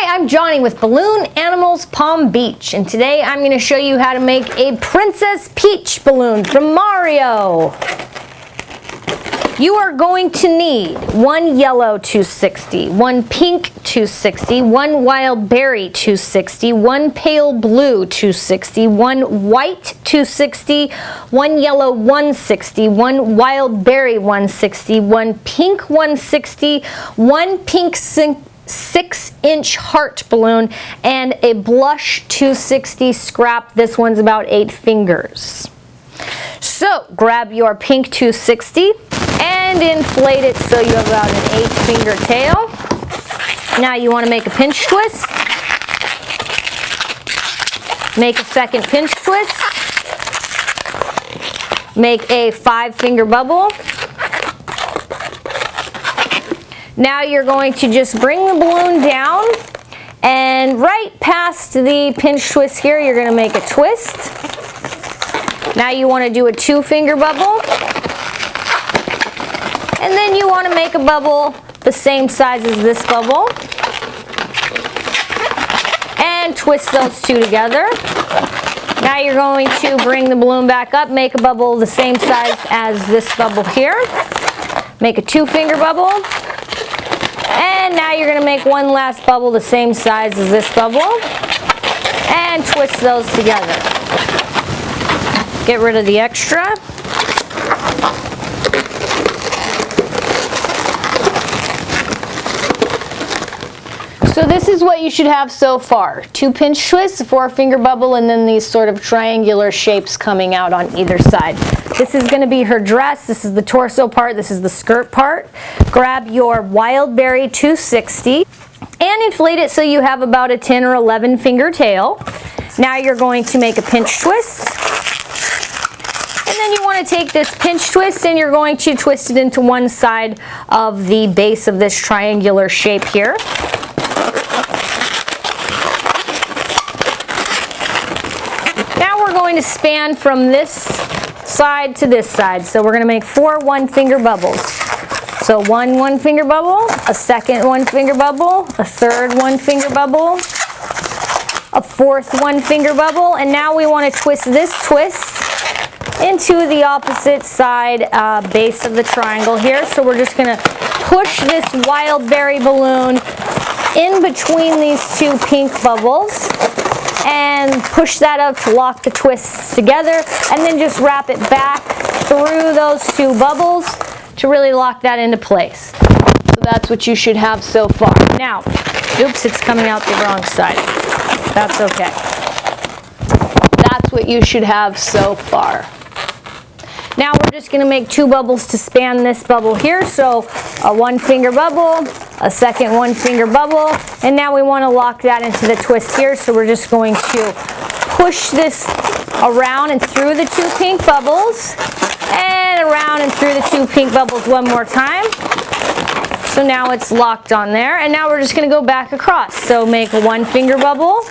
Hi, I'm Johnny with Balloon Animals Palm Beach, and today I'm going to show you how to make a Princess Peach balloon from Mario. You are going to need one yellow 260, one pink 260, one wild berry 260, one pale blue 260, one white 260, one yellow 160, one wild berry 160, one pink 160, one pink 6-inch heart balloon, and a blush 260 scrap. This one's about 8 fingers. So grab your pink 260 and inflate it so you have about an 8-finger tail. Now you want to make a pinch twist. Make a second pinch twist. Make a 5-finger bubble. Now you're going to just bring the balloon down, and right past the pinch twist here, you're going to make a twist. Now you want to do a 2-finger bubble, and then you want to make a bubble the same size as this bubble, and twist those two together. Now you're going to bring the balloon back up, make a bubble the same size as this bubble here, make a 2-finger bubble, and now you're going to make one last bubble the same size as this bubble, and twist those together. Get rid of the extra. So this is what you should have so far. 2 pinch twists, a 4-finger bubble, and then these sort of triangular shapes coming out on either side. This is going to be her dress. This is the torso part. This is the skirt part. Grab your wild berry 260 and inflate it so you have about a 10 or 11 finger tail. Now you're going to make a pinch twist. And then you want to take this pinch twist and you're going to twist it into one side of the base of this triangular shape here. Now we're going to span from this side to this side. So we're going to make 4 1-finger bubbles. So 1 1-finger bubble, a second 1-finger bubble, a third 1-finger bubble, a fourth 1-finger bubble, and now we want to twist this twist into the opposite side base of the triangle here. So we're just going to push this wild berry balloon in between these 2 pink bubbles and push that up to lock the twists together, and then just wrap it back through those 2 bubbles to really lock that into place. So that's what you should have so far. Now, oops, it's coming out the wrong side. That's okay. That's what you should have so far. Now we're just going to make 2 bubbles to span this bubble here. So a 1-finger bubble, a second 1-finger bubble, and now we want to lock that into the twist here. So we're just going to push this around and through the 2 pink bubbles, and around and through the 2 pink bubbles one more time. So now it's locked on there, and now we're just going to go back across. So make a 1-finger bubble,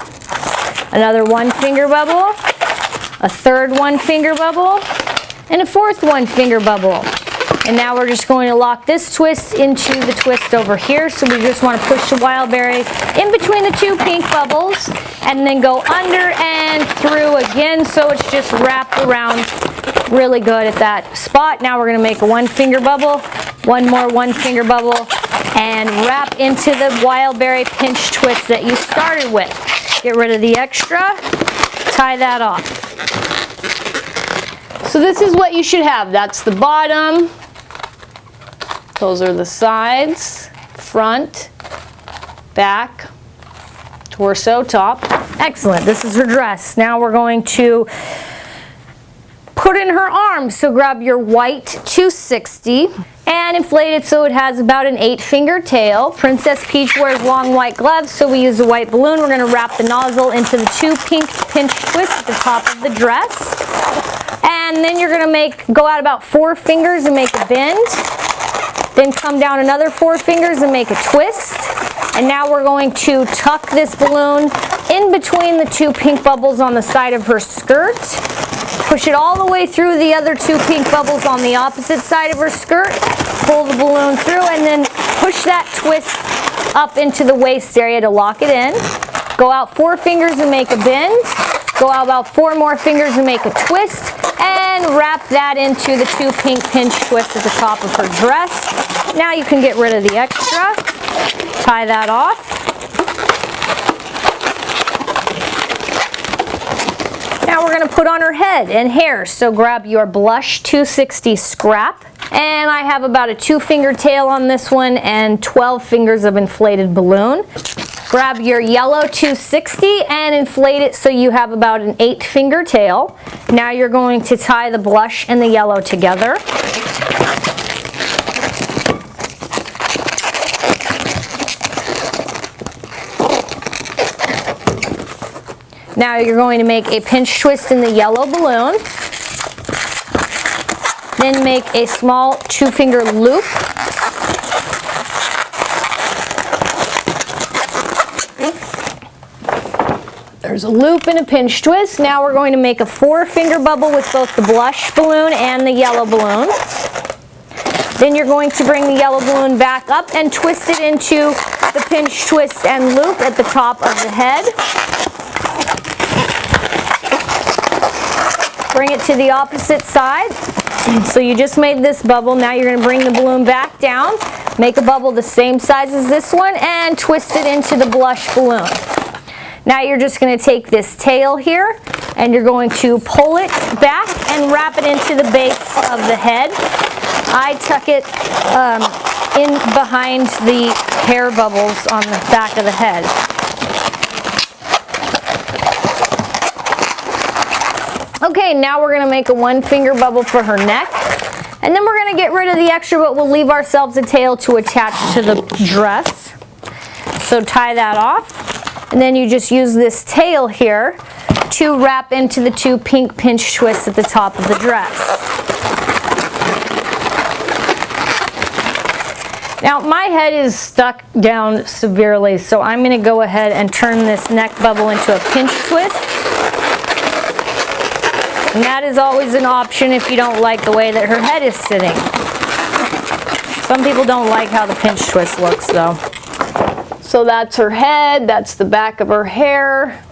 another 1-finger bubble, a third 1-finger bubble, and a fourth 1-finger bubble. And now we're just going to lock this twist into the twist over here. So we just want to push the wild berry in between the 2 pink bubbles and then go under and through again, so it's just wrapped around really good at that spot. Now we're going to make a 1-finger bubble, one more 1-finger bubble, and wrap into the wild berry pinch twist that you started with. Get rid of the extra, tie that off. So this is what you should have. That's the bottom. Those are the sides, front, back, torso, top. Excellent. This is her dress. Now we're going to put in her arms. So grab your white 260 and inflate it so it has about an 8-finger tail. Princess Peach wears long white gloves, so we use a white balloon. We're going to wrap the nozzle into the 2 pink pinch twists at the top of the dress. And then you're going to go out about 4 fingers and make a bend. Then come down another 4 fingers and make a twist. And now we're going to tuck this balloon in between the 2 pink bubbles on the side of her skirt. Push it all the way through the other 2 pink bubbles on the opposite side of her skirt. Pull the balloon through and then push that twist up into the waist area to lock it in. Go out 4 fingers and make a bend. Go out about 4 more fingers and make a twist. And wrap that into the 2 pink pinch twists at the top of her dress. Now you can get rid of the extra. Tie that off. Now we're going to put on her head and hair. So grab your blush 260 scrap. And I have about a 2-finger tail on this one and 12 fingers of inflated balloon. Grab your yellow 260 and inflate it so you have about an 8-finger tail. Now you're going to tie the blush and the yellow together. Now you're going to make a pinch twist in the yellow balloon. Then make a small 2-finger loop. There's a loop and a pinch twist. Now we're going to make a 4-finger bubble with both the blush balloon and the yellow balloon. Then you're going to bring the yellow balloon back up and twist it into the pinch twist and loop at the top of the head. Bring it to the opposite side. So you just made this bubble. Now you're going to bring the balloon back down, make a bubble the same size as this one, and twist it into the blush balloon. Now you're just going to take this tail here, and you're going to pull it back and wrap it into the base of the head. I tuck it in behind the hair bubbles on the back of the head. Okay, now we're going to make a 1-finger bubble for her neck. And then we're going to get rid of the extra, but we'll leave ourselves a tail to attach to the dress. So tie that off. And then you just use this tail here to wrap into the 2 pink pinch twists at the top of the dress. Now my head is stuck down severely, so I'm going to go ahead and turn this neck bubble into a pinch twist. And that is always an option if you don't like the way that her head is sitting. Some people don't like how the pinch twist looks though. So that's her head, that's the back of her hair.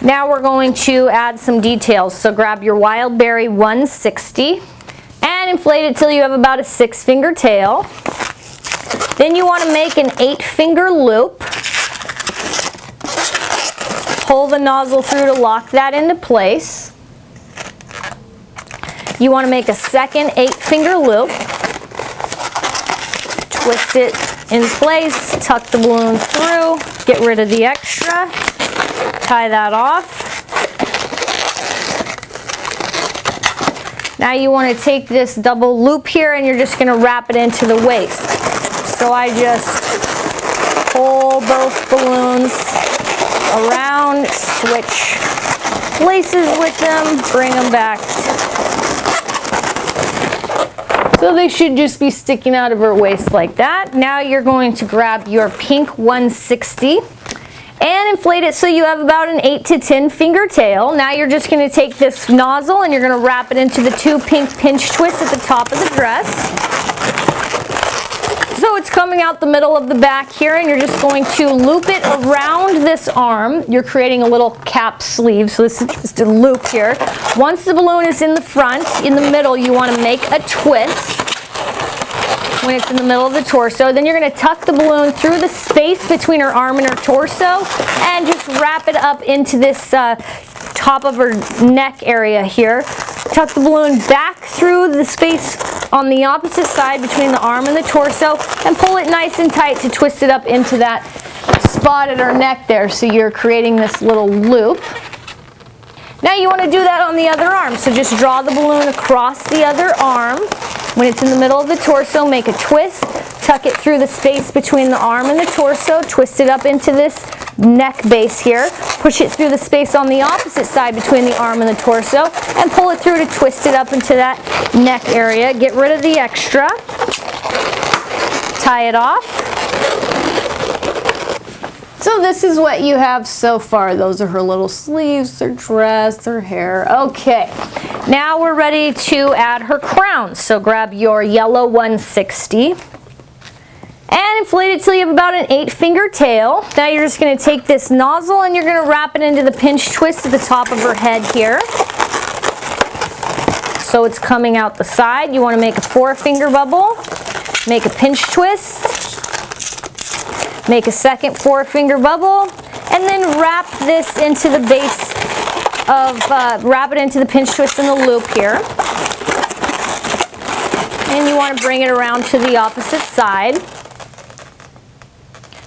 Now we're going to add some details. So grab your Wild Berry 160 and inflate it till you have about a 6-finger tail. Then you want to make an 8-finger loop. Pull the nozzle through to lock that into place. You want to make a second 8-finger loop. Twist it in place, tuck the balloon through, get rid of the extra, tie that off. Now you want to take this double loop here and you're just going to wrap it into the waist. So I just pull both balloons around, switch places with them, bring them back. So they should just be sticking out of her waist like that. Now you're going to grab your pink 160 and inflate it so you have about an 8 to 10 finger tail. Now you're just going to take this nozzle and you're going to wrap it into the 2 pink pinch twists at the top of the dress. So it's coming out the middle of the back here, and you're just going to loop it around this arm. You're creating a little cap sleeve, so this is just a loop here. Once the balloon is in the front, in the middle, you want to make a twist when it's in the middle of the torso. Then you're going to tuck the balloon through the space between her arm and her torso and just wrap it up into this top of her neck area here. Tuck the balloon back through the space on the opposite side between the arm and the torso and pull it nice and tight to twist it up into that spot at her neck there. So you're creating this little loop. Now you want to do that on the other arm. So just draw the balloon across the other arm. When it's in the middle of the torso, make a twist, tuck it through the space between the arm and the torso, twist it up into this neck base here, push it through the space on the opposite side between the arm and the torso, and pull it through to twist it up into that neck area. Get rid of the extra, tie it off. So this is what you have so far. Those are her little sleeves, her dress, her hair. Okay, now we're ready to add her crown. So grab your yellow 160 And inflate it till you have about an 8-finger tail. Now you're just going to take this nozzle and you're going to wrap it into the pinch twist at the top of her head here. So it's coming out the side. You want to make a 4-finger bubble, make a pinch twist, make a second 4-finger bubble, and then wrap this into the base of, wrap it into the pinch twist in the loop here. And you want to bring it around to the opposite side.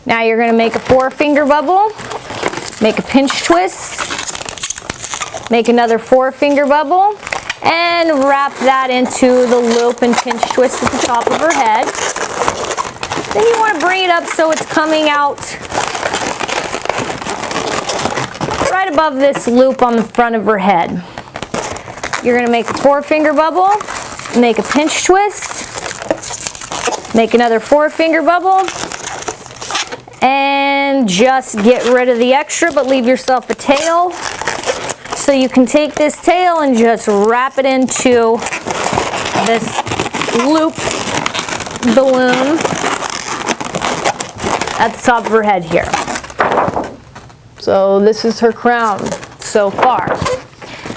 Now you're going to make a 4-finger bubble, make a pinch twist, make another 4-finger bubble, and wrap that into the loop and pinch twist at the top of her head. Then you want to bring it up so it's coming out right above this loop on the front of her head. You're going to make a 4-finger bubble, make a pinch twist, make another 4-finger bubble, and just get rid of the extra but leave yourself a tail. So you can take this tail and just wrap it into this loop balloon at the top of her head here. So this is her crown so far.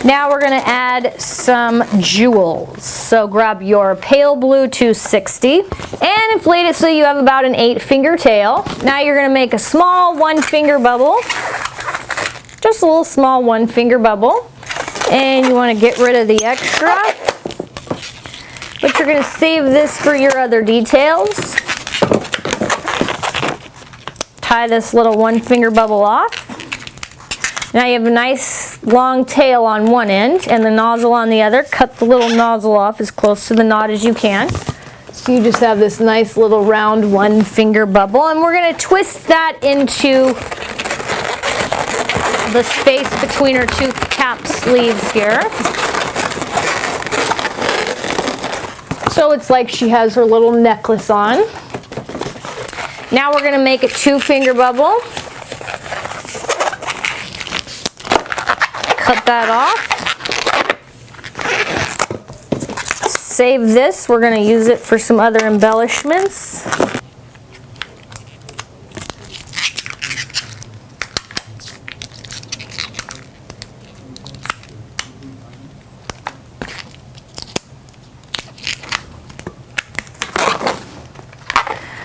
Now we're going to add some jewels. So grab your pale blue 260 and inflate it so you have about an 8-finger tail. Now you're going to make a small 1-finger bubble. Just a little small 1-finger bubble. And you want to get rid of the extra. But you're going to save this for your other details. Tie this little 1-finger bubble off. Now you have a nice long tail on one end and the nozzle on the other. Cut the little nozzle off as close to the knot as you can. So you just have this nice little round 1-finger bubble, and we're going to twist that into the space between her 2 cap sleeves here. So it's like she has her little necklace on. Now we're going to make a 2-finger bubble. Cut that off. Save this. We're going to use it for some other embellishments.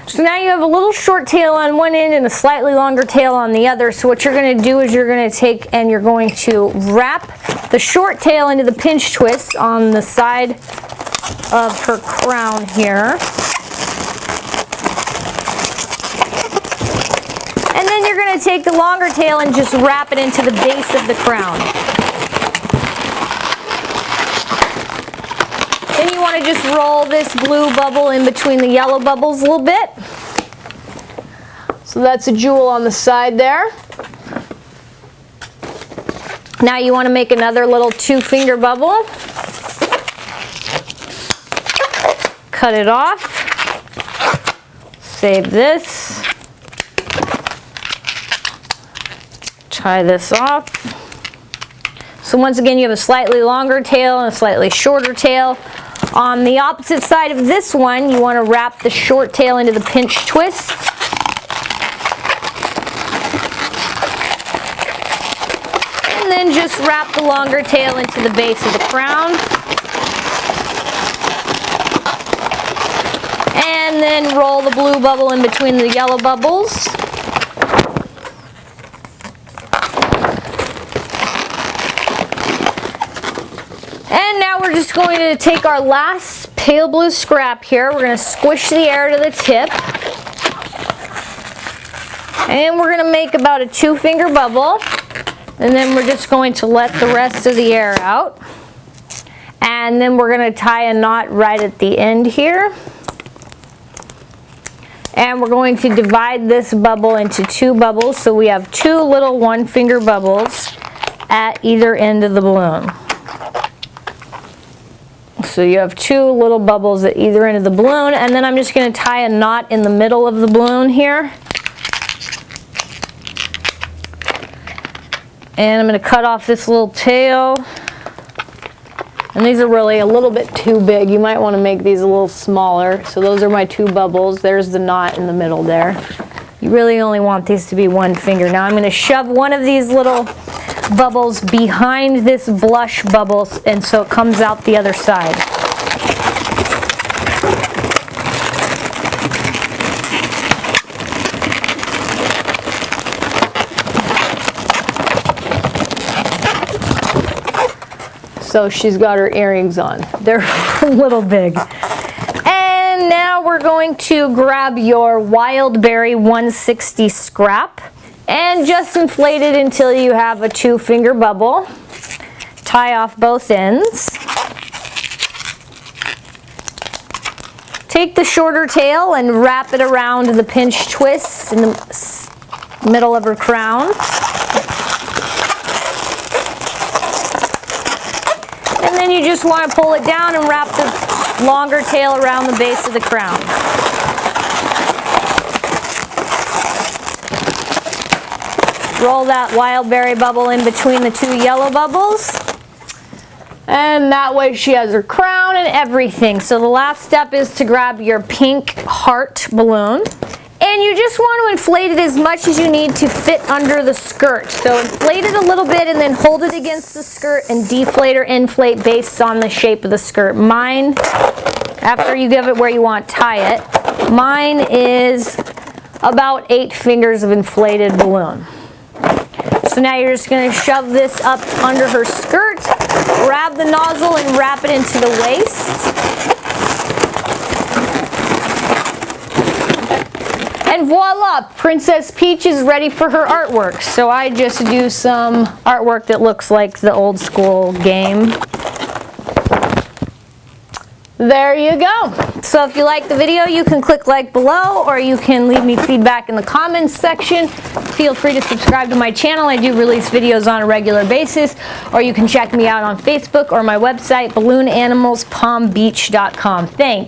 So now you have a little short tail on one end and a slightly longer tail on the other. So what you're going to do is you're going to take and you're going to wrap the short tail into the pinch twist on the side of her crown here. And then you're going to take the longer tail and just wrap it into the base of the crown. Then you want to just roll this blue bubble in between the yellow bubbles a little bit. So that's a jewel on the side there. Now you want to make another little 2-finger bubble. Cut it off. Save this. Tie this off. So once again, you have a slightly longer tail and a slightly shorter tail. On the opposite side of this one, you want to wrap the short tail into the pinch twist. And then just wrap the longer tail into the base of the crown. And then roll the blue bubble in between the yellow bubbles. And now we're just going to take our last pale blue scrap here. We're going to squish the air to the tip. And we're going to make about a 2-finger bubble. And then we're just going to let the rest of the air out. And then we're going to tie a knot right at the end here. And we're going to divide this bubble into 2 bubbles. So we have 2 little 1-finger bubbles at either end of the balloon. So you have 2 little bubbles at either end of the balloon, and then I'm just going to tie a knot in the middle of the balloon here. And I'm going to cut off this little tail. And these are really a little bit too big. You might want to make these a little smaller. So those are my 2 bubbles. There's the knot in the middle there. You really only want these to be 1 finger. Now I'm going to shove one of these little bubbles behind this blush bubble, and so it comes out the other side. So she's got her earrings on. They're a little big. And now we're going to grab your Wild Berry 160 scrap and just inflate it until you have a 2-finger bubble. Tie off both ends. Take the shorter tail and wrap it around the pinch twists in the middle of her crown. And then you just want to pull it down and wrap the longer tail around the base of the crown. Roll that wild berry bubble in between the 2 yellow bubbles. And that way she has her crown and everything. So the last step is to grab your pink heart balloon. And you just want to inflate it as much as you need to fit under the skirt. So inflate it a little bit and then hold it against the skirt and deflate or inflate based on the shape of the skirt. Mine, after you give it where you want, tie it. Mine is about 8 fingers of inflated balloon. So now you're just going to shove this up under her skirt, grab the nozzle and wrap it into the waist. And voila, Princess Peach is ready for her artwork. So I just do some artwork that looks like the old school game. There you go. So if you like the video, you can click like below, or you can leave me feedback in the comments section. Feel free to subscribe to my channel. I do release videos on a regular basis, or you can check me out on Facebook or my website, balloonanimalspalmbeach.com. Thanks.